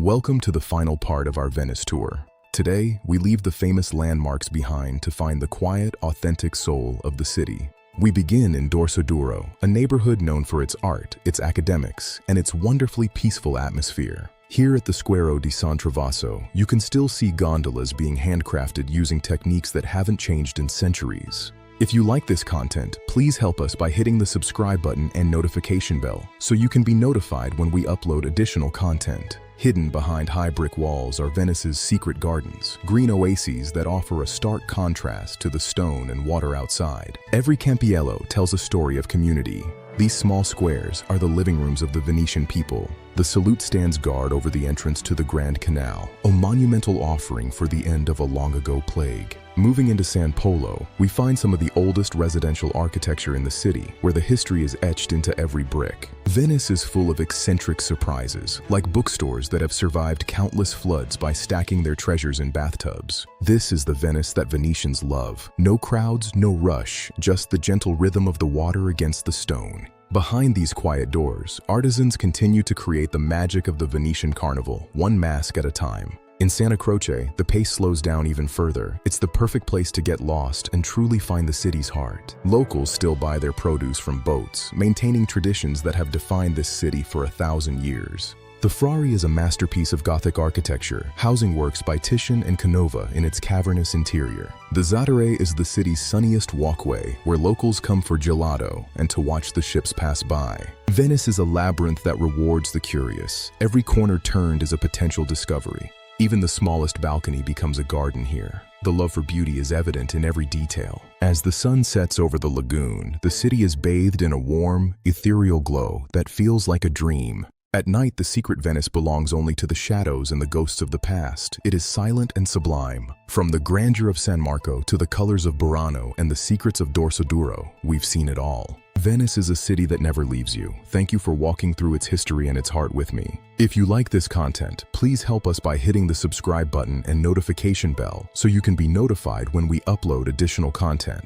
Welcome to the final part of our Venice tour. Today, we leave the famous landmarks behind to find the quiet, authentic soul of the city. We begin in Dorsoduro, a neighborhood known for its art, its academics, and its wonderfully peaceful atmosphere. Here at the Square di San Travaso, you can still see gondolas being handcrafted using techniques that haven't changed in centuries. If you like this content, please help us by hitting the subscribe button and notification bell so you can be notified when we upload additional content. Hidden behind high brick walls are Venice's secret gardens, green oases that offer a stark contrast to the stone and water outside. Every campiello tells a story of community. These small squares are the living rooms of the Venetian people. The salute stands guard over the entrance to the Grand Canal, a monumental offering for the end of a long-ago plague. Moving into San Polo, we find some of the oldest residential architecture in the city, where the history is etched into every brick. Venice is full of eccentric surprises, like bookstores that have survived countless floods by stacking their treasures in bathtubs. This is the Venice that Venetians love. No crowds, no rush, just the gentle rhythm of the water against the stone. Behind these quiet doors, artisans continue to create the magic of the Venetian carnival, one mask at a time. In Santa Croce, the pace slows down even further. It's the perfect place to get lost and truly find the city's heart. Locals still buy their produce from boats, maintaining traditions that have defined this city for 1,000 years. The Frari is a masterpiece of Gothic architecture, housing works by Titian and Canova in its cavernous interior. The Zattere is the city's sunniest walkway, where locals come for gelato and to watch the ships pass by. Venice is a labyrinth that rewards the curious. Every corner turned is a potential discovery. Even the smallest balcony becomes a garden here. The love for beauty is evident in every detail. As the sun sets over the lagoon, the city is bathed in a warm, ethereal glow that feels like a dream. At night, the secret Venice belongs only to the shadows and the ghosts of the past. It is silent and sublime. From the grandeur of San Marco to the colors of Burano and the secrets of Dorsoduro, we've seen it all. Venice is a city that never leaves you. Thank you for walking through its history and its heart with me. If you like this content, please help us by hitting the subscribe button and notification bell so you can be notified when we upload additional content.